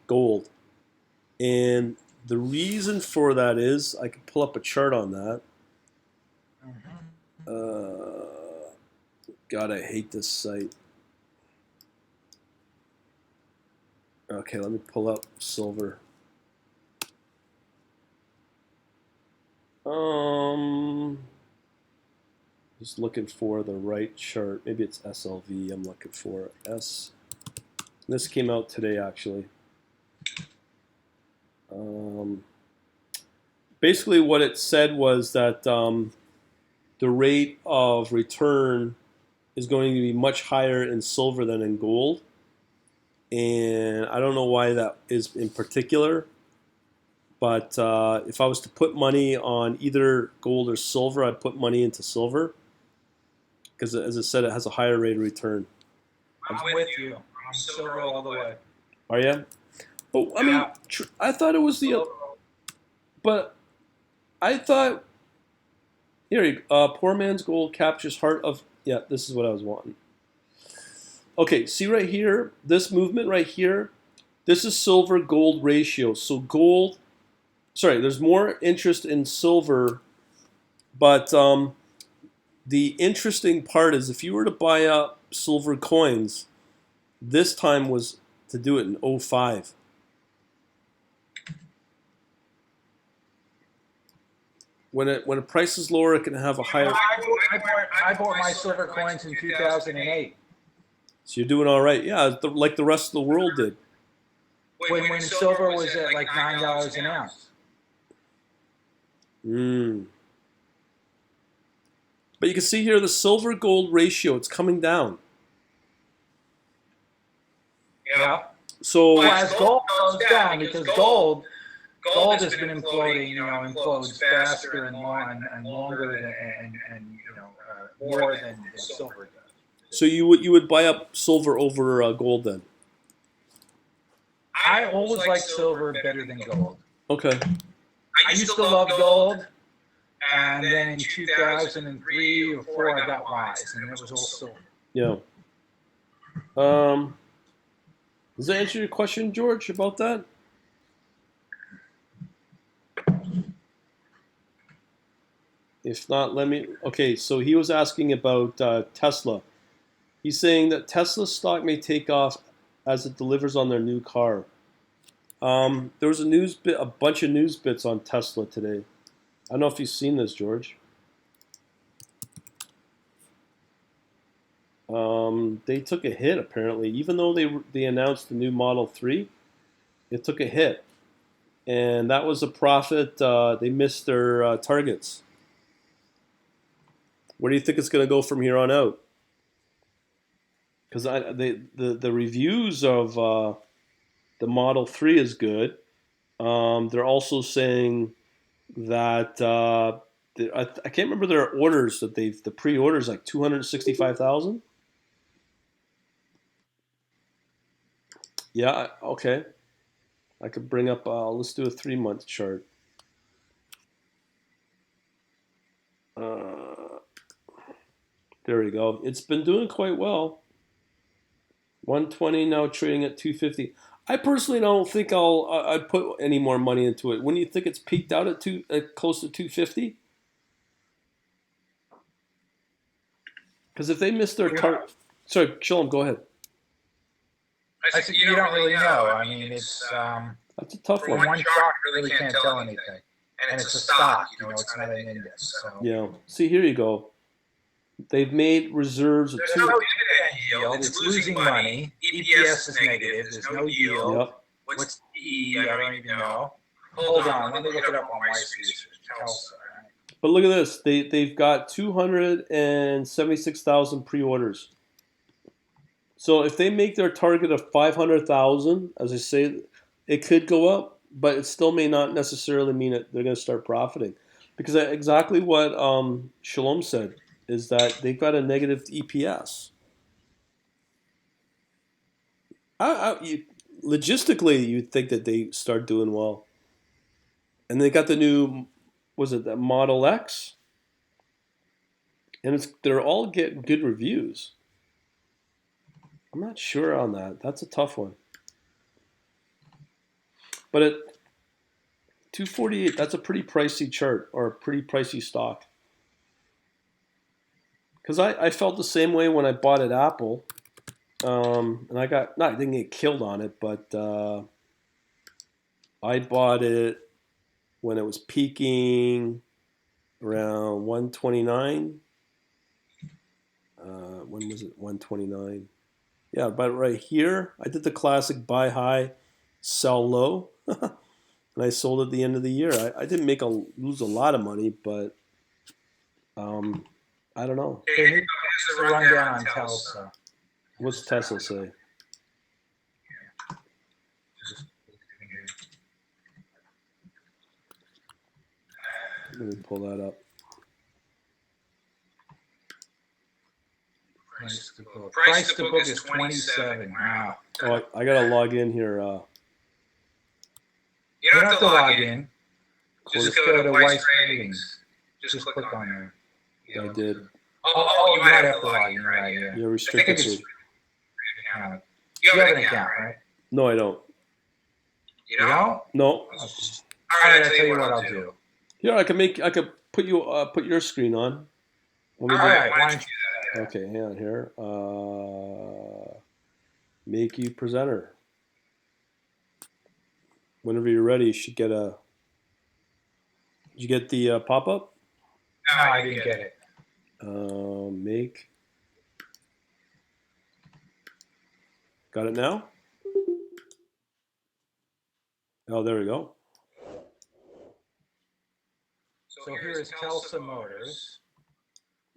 gold, and the reason for that is I can pull up a chart on that. God, I hate this site. Okay, let me pull up silver. Just looking for the right chart. Maybe it's SLV I'm looking for. This came out today, actually. Basically what it said was that the rate of return is going to be much higher in silver than in gold. And I don't know why that is in particular. But if I was to put money on either gold or silver, I'd put money into silver. Because as I said, it has a higher rate of return. I'm with you. I'm silver all the way. Are you? But I mean, I thought it was the... But I thought... Here, poor man's gold captures heart of... Yeah, this is what I was wanting. Okay, see right here, this movement right here, this is silver-gold ratio. So gold... Sorry, there's more interest in silver, but the interesting part is if you were to buy up silver coins, this time was to do it in 2005. When a price is lower, it can have a higher... I bought my silver coins in 2008. So you're doing all right. Yeah, like the rest of the world did. When silver was at like $9 an ounce. Mm. But you can see here the silver gold ratio, it's coming down. Yeah. So Well, as gold goes down, because gold has been imploding, implodes faster and longer and more than silver does. so you would buy up silver over gold then? I always liked silver better than gold. Okay. I used to love gold, and then in 2003 or 4 I got wise, and it was all silver. Yeah. Does that answer your question, George, about that? If not, let me. Okay, so he was asking about Tesla. He's saying that Tesla stock may take off as it delivers on their new car. There was a bunch of news bits on Tesla today. I don't know if you've seen this, George. They took a hit apparently, even though they announced the new Model 3. It took a hit, and that was a profit. They missed their targets. Where do you think it's going to go from here on out? Because the reviews of the Model 3 is good. They're also saying that I can't remember their orders that the pre-orders like 265,000. Yeah, okay. I could bring up. Let's do a 3-month chart. There we go. It's been doing quite well. 120 now trading at 250. I personally don't think I'd put any more money into it. When you think it's peaked out at close to 250? Because if they miss their target, sorry, Shalom, go ahead. I said you don't really know. I mean, it's That's a tough one. one chart really can't tell anything, and it's a stock. It's not an index. So. Yeah. See, here you go. They've made reserves of There's no dividend yield. It's losing money. EPS is negative. There's no yield. Yep. What's PE? I don't even know. Hold on. Let me look it up on Weiss Research. Tulsa. But look at this. They've got 276,000 pre-orders. So if they make their target of 500,000, as I say, it could go up, but it still may not necessarily mean that they're going to start profiting. Because exactly what Shalom said is that they've got a negative EPS. Logistically, you'd think that they start doing well. And they got the new, was it the Model X? And they're all getting good reviews. I'm not sure on that. That's a tough one. But at 248, that's a pretty pricey chart or a pretty pricey stock. Because I felt the same way when I bought at Apple. And I didn't get killed on it, but I bought it when it was peaking around 129. When was it? 129. Yeah, but right here, I did the classic buy high, sell low, and I sold at the end of the year. I didn't lose a lot of money, but I don't know. Here's the rundown on Tulsa. What's Tesla say? Let me pull that up. Price to book is 27. Wow. Oh, I gotta log in here. You don't have to log in. Just go to Weiss Ratings. Just click on there. I did. Oh, you might have to log in, right? Yeah. You're restricted to. You have an account, right? No, I don't. You don't? No. All right, I'll tell you what I'll do. Here, I could put your screen on. All right, why don't you do that? Okay, hang on here. Make you presenter. Whenever you're ready, you should get a. Did you get the pop-up? No, I didn't get it. Make. Got it now? Oh, there we go. So here is Telsa Motors.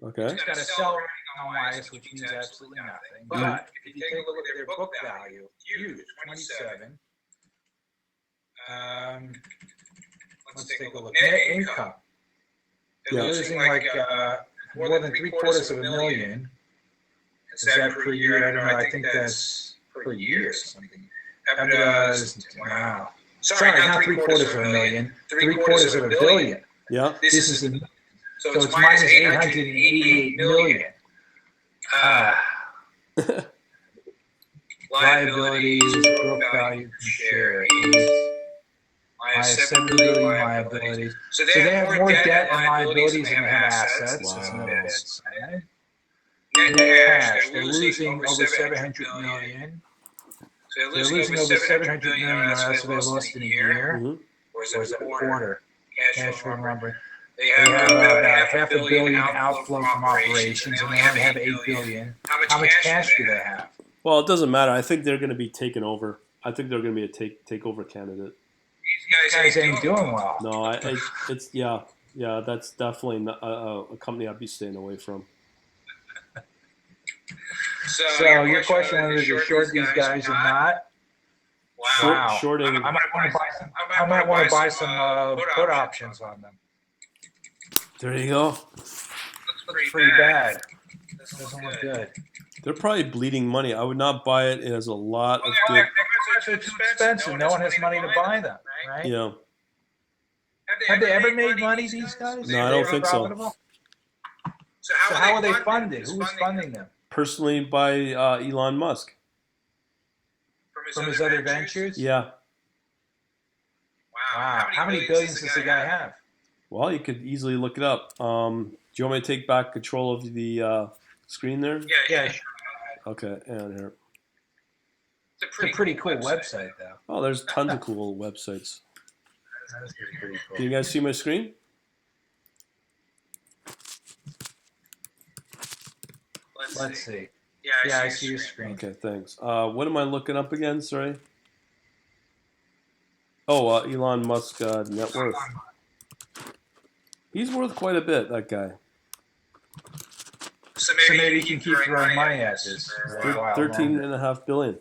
Okay. It's got a sell rating on Wise, which means absolutely nothing. But if you take a look at their book value, huge, 27. Let's take a look. Net income. They're losing like more than $750,000. Is that per year? I don't know. I think that's per year or something. Wow. Sorry, not $750,000. $750,000,000. Yeah. This is so it's minus $888 million. Liabilities, book value per share. I have $7 billion liabilities. So they have more debt and liabilities than they have assets. Wow. Net cash, they're losing over $700 million. So they're losing over $700 million, so they lost in a year. Mhm. Or is it a quarter? Cash from lumber. They have about $500 million outflow from operations, and they only have $8 billion. How much cash do they have? Well, it doesn't matter. I think they're going to be taken over. I think they're going to be a takeover candidate. These guys ain't doing well. No, it's yeah. That's definitely not a company I'd be staying away from. So your question was to short these guys or not? Wow. Shorting. I might want to buy some put options on them. There you go. Looks pretty bad. Doesn't look good. They're probably bleeding money. I would not buy it. It has a lot of good. They're too expensive. No one has money to buy them, right? Yeah. Have they ever made money, these guys? No, I don't think so. So how are they funded? Who is funding them? Personally, by Elon Musk. From his other ventures? Yeah. Wow. How many billions does the guy have? Well, you could easily look it up. Do you want me to take back control of the screen there? Yeah. Sure. Okay, and here. It's a pretty cool website, though. Oh, there's tons of cool websites. That's pretty cool. Can you guys see my screen? Let's see. Yeah, I see your screen. Okay, thanks. What am I looking up again? Sorry. Oh, Elon Musk net worth. He's worth quite a bit, that guy. So maybe you can keep throwing money at this for a while. $13.5 billion.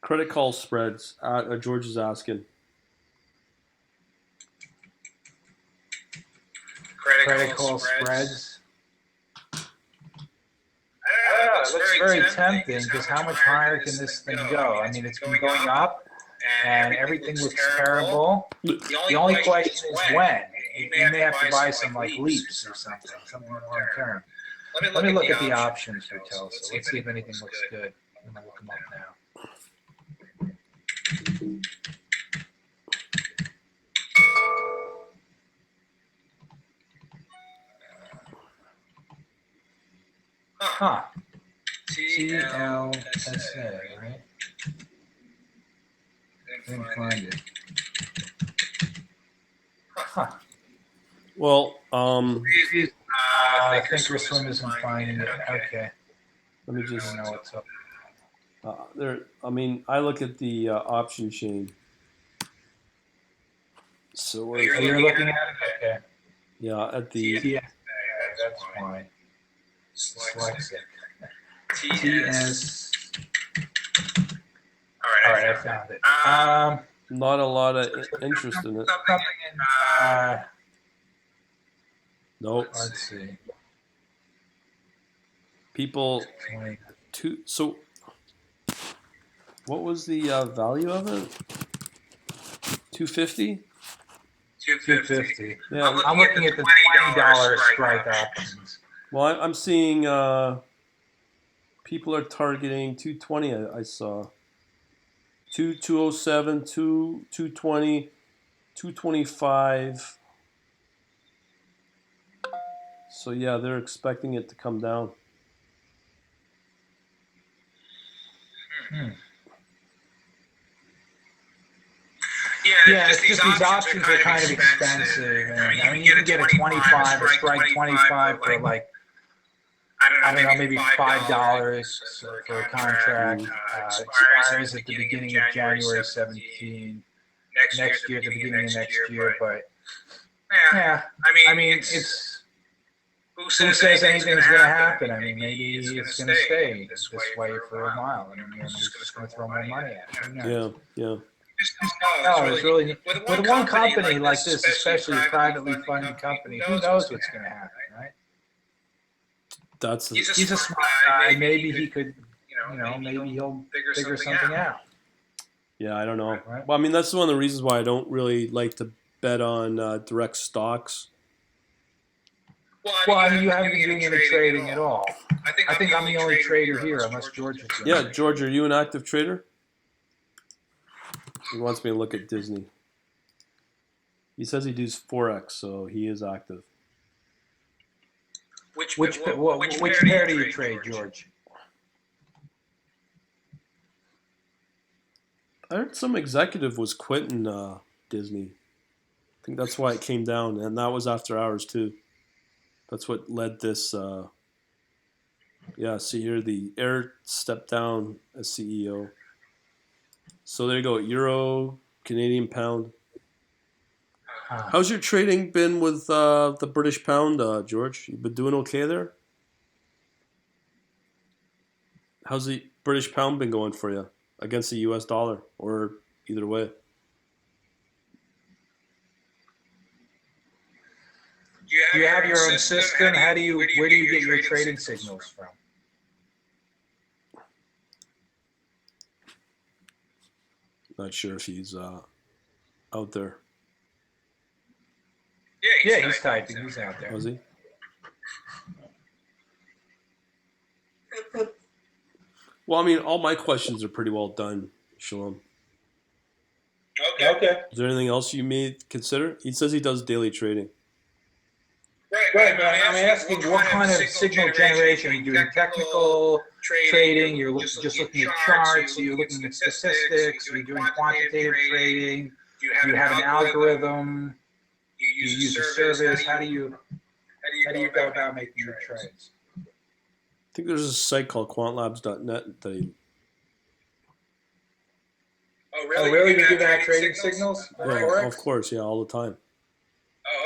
Credit call spreads. George is asking. Credit call spreads. It looks very tempting because how much higher can this thing go? I mean, it's been going up, and everything looks terrible. The only question is when. You may have to buy some like leaps or something long term. Let me look at the options for Telsa. Let's see if anything looks good. I'm gonna look them up now. Huh. TLSA, right? Didn't find it. Huh. Well, I think Thinkorswim isn't finding it. Okay. let me I just. don't know what's up. I mean, I look at the option chain. So Oh, you're looking at it? Okay. yeah, at the TS. That's fine. Dyslexic. TS. All right, I found it. not a lot of interest in it. Something in, Nope. let's see. People 20. So what was the value of it? 250. 250. Yeah. I'm looking at the $20 strike options. Well, I'm seeing people are targeting 220. I saw 207, 220, 225. So yeah, they're expecting it to come down. Yeah, it's just these options are kind of expensive. And, I mean, you can get a 25, a strike 25 for like, I don't know, maybe $5 for a contract. Expires at the beginning of January 17. next year, at the beginning of next year, but yeah. I mean, it's who says anything's going to happen? I mean, maybe it's going to stay this way for a while. I mean, he's just going to throw more money at it. Who knows? Yeah. No, it's really with one company like this, especially a privately funded company. Who knows what's going to happen, right? He's a smart guy. Maybe he could, maybe he'll figure something out. Yeah, I don't know. Right. Well, I mean, that's one of the reasons why I don't really like to bet on direct stocks. Well, I mean, you haven't been doing any trading at all. I think I'm the only trader here, unless George is doing it. Yeah, George, are you an active trader? He wants me to look at Disney. He says he does Forex, so he is active. Which pair do you trade, George? I heard some executive was quitting Disney. I think that's why it came down, and that was after hours too. That's what led this. See here, the heir stepped down as CEO. So there you go, Euro, Canadian pound. How's your trading been with the British pound, George? You been doing okay there? How's the British pound been going for you against the U.S. dollar, or either way? Do you have your own system? Where do you get your trading signals from? Not sure if he's out there. Yeah, he's typing. He's out there. Was he? Well, I mean, all my questions are pretty well done, Shalom. Okay. Is there anything else you may consider? He says he does daily trading. Right, but I'm asking what kind of signal generation? Are you doing technical trading? You're just looking at charts? Are you looking at statistics? Are you doing quantitative trading? Do you have an algorithm? Do you use a service? How do you go about making your trades? I think there's a site called quantlabs.net that he... Oh, really? You do that trading signals? Yeah, of course, yeah, all the time.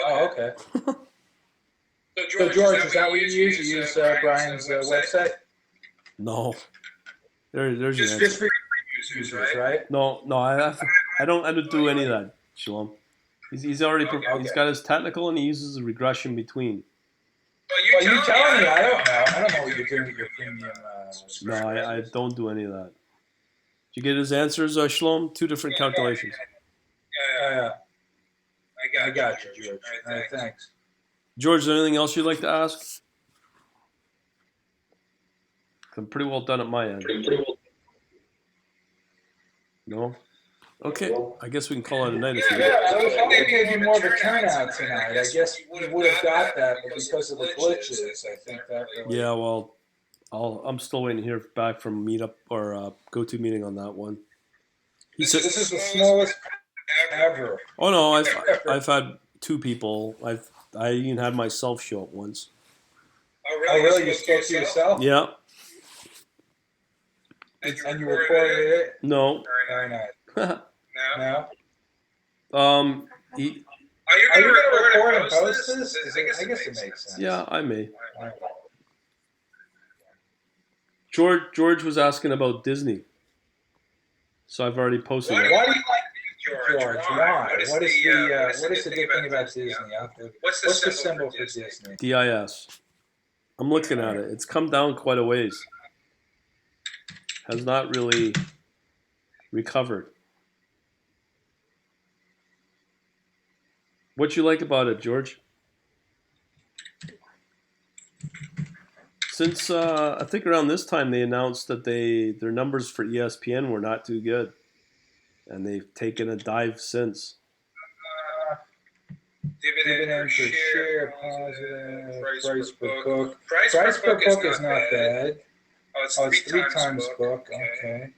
Oh, okay. So, George, is that what you use? You use Brian's website? No. There's your answer. Just for users, right? No, I don't do any of that, Shalom. He's already he's got his technical and he uses a regression between. Well, you tell me. I don't know. I don't know what you're doing with your premium. No, I don't do any of that. Did you get his answers, Shalom? Two different calculations. Yeah. I got you, George. All right, thanks. George, is there anything else you'd like to ask? I'm pretty well done at my end. No? Okay, I guess we can call it a night if you want. I was hoping maybe more of a turnout tonight. I guess we would have got that, but because of the glitches, I think that really... Yeah, well, I'm still waiting to hear back from Meetup or GoToMeeting on that one. This is the smallest ever. Oh no, I've had two people. I even had myself show up once. Oh really? You spoke to yourself? Yeah. And you recorded it? No. Very nice. No. Are you going to record and post this? I guess it makes sense. Yeah, I may. George was asking about Disney, so I've already posted it. Why do you like George? Why? What is the good thing about Disney? What's the symbol for Disney? DIS. I'm looking at it. It's come down quite a ways. Has not really recovered. What you like about it, George? Since I think around this time they announced that their numbers for ESPN were not too good, and they've taken a dive since. Dividend per share, positive. Price per book. Price per book is not bad. Oh, it's 3 times book. Okay.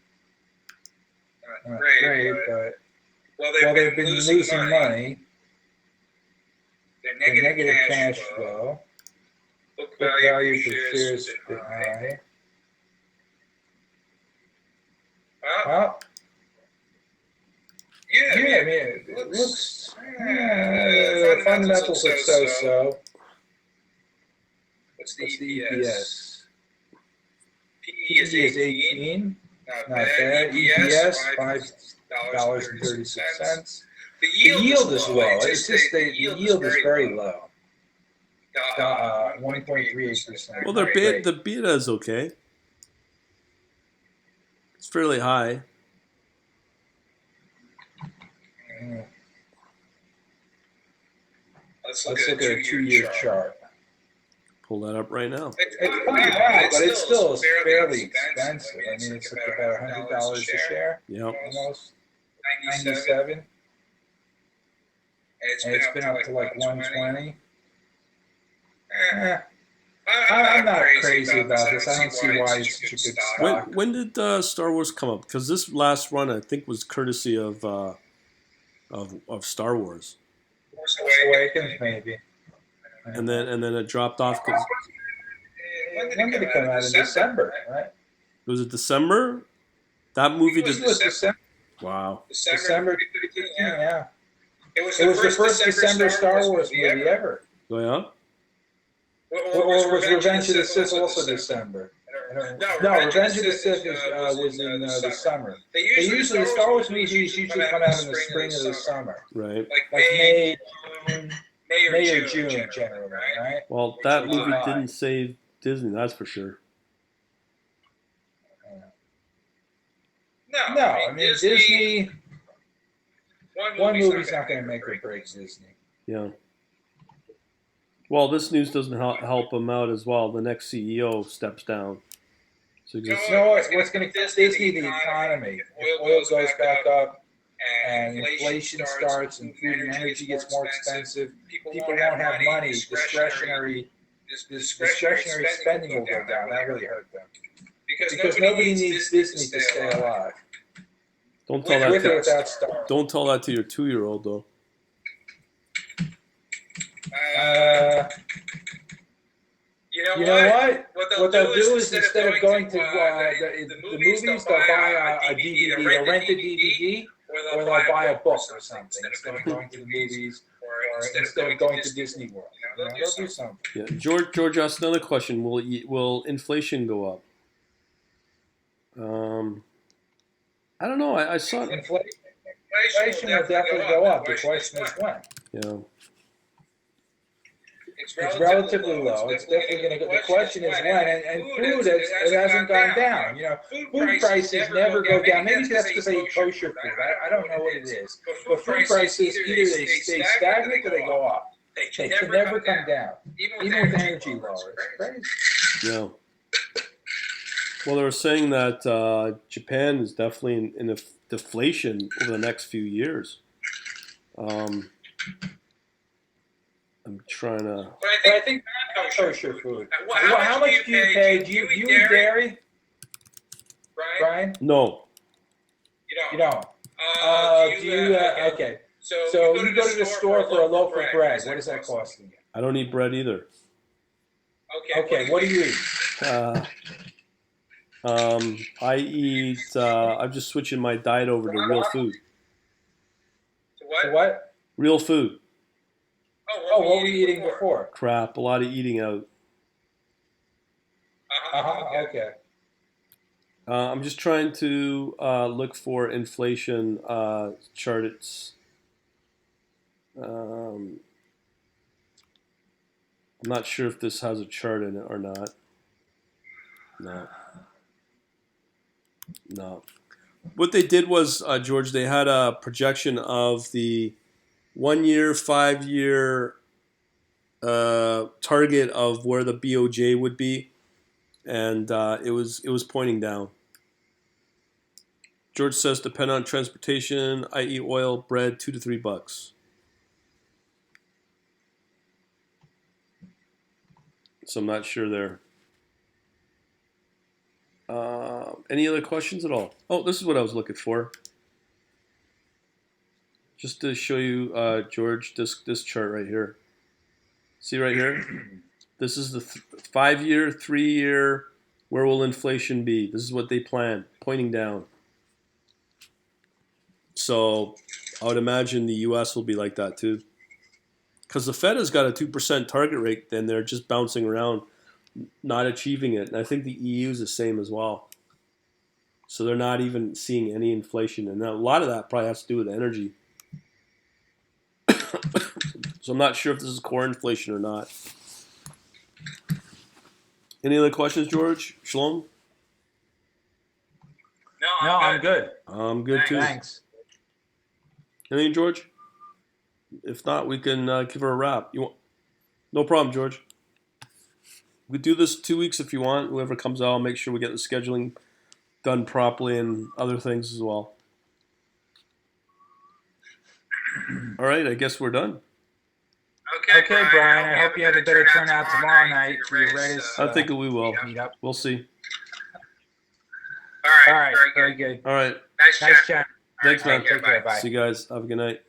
Not great, but well, they've been losing money. They're negative cash flow. Book value per share is high. Well, Yeah, I mean, it looks, the fundamentals look so-so. What's What's the the EPS? EPS? PE is PE is 18. 18, Not not bad. EPS, $5.36. The The yield is low. It's just the yield is very low. 1.38%. Well, Not great. the beta is okay. It's fairly high. Let's Let's look at a 2-year chart. Pull that up right now. It's coming back, but it's still fairly expensive. I mean, it's like about $100 a share, Yep. almost 97, and it's been up to like 120. I'm not crazy about this. I don't see why it's such a good stock. When did Star Wars come up? Because this last run, I think, was courtesy of Star Wars, Force Awakens, maybe. and then it dropped off. Cause When did it come out? In December, right? was it December? That movie It was December. Wow. December 15, yeah. It was the first December Star Wars movie ever. Oh yeah. Or was Revenge of the Sith also December? No, Revenge of the Sith was in the summer. Usually the Star Wars movies usually come out in the spring or the summer. Right. Like May or June generally, right? Well, that Or movie July. didn't save Disney, that's for sure. No, I mean Disney. One movie's not going to make or break Disney. Yeah. Well, this news doesn't help him out as well. The next CEO steps down. So You know what's going to kill Disney? The economy. If oil goes back up and inflation starts and food and energy gets more expensive, people won't have money. Discretionary spending will go down. That really hurt them. Because nobody needs Disney to stay alive. don't tell With or that. without Star. Don't tell that to your 2-year-old though. You know what? What they'll do is instead of going to the movies, they'll buy a DVD. They'll rent a DVD, or they'll buy a book or something instead of going to the movies, or instead of going to Disney World. They'll do something. Yeah. George asked another question. Will inflation go up? I don't know. I saw it. Inflation will definitely go up. The question is when. Yeah. It's relatively low. It's definitely going to go. The question is when. And food it hasn't gone down. You know, food prices never go down. Maybe that's because they eat kosher food. I don't know what it is. But food prices either they stay stagnant or they go up. They can never come down, even with energy lower. It's crazy. Yeah. Well, they were saying that Japan is definitely in a deflation over the next few years. I'm trying to. But I think kosher food. How much do you pay? Do you eat dairy, Brian? No. You don't. Okay. So you go to the store for a loaf of bread. What is that costing you? I don't eat bread either. Okay. What do you eat? I eat. I'm just switching my diet over to real food. What? Real food. Oh, what were you eating before? Crap. A lot of eating out. Okay. I'm just trying to look for inflation charts. I'm not sure if this has a chart in it or not. No. What they did was, George, they had a projection of the 1 year, 5 year target of where the BOJ would be, and it was pointing down. George says, depend on transportation, i.e., oil, bread, $2 to $3. So I'm not sure there. Any other questions at all? Oh, this is what I was looking for. Just to show you, George, this chart right here. See right here? This is the 5 year, 3 year, where will inflation be? This is what they plan, pointing down. So I would imagine the U.S. will be like that too. Because the Fed has got a 2% target rate, and they're just bouncing around, not achieving it. And I think the EU is the same as well. So they're not even seeing any inflation. And a lot of that probably has to do with energy. So I'm not sure if this is core inflation or not. Any other questions, George? Shalom? No, I'm good. I'm good too. Thanks. Anything, George? If not, we can give her a wrap. You want? No problem, George. We do this 2 weeks if you want. Whoever comes out, I'll make sure we get the scheduling done properly and other things as well. All right, I guess we're done. Okay, Brian. I hope you have a better turnout tomorrow night for your Redis. I think we will. Meet up. We'll see. All All right. Very good. All right. Nice Nice chat. chat. Thanks, man. Take care. Bye. See you guys. Have a good night.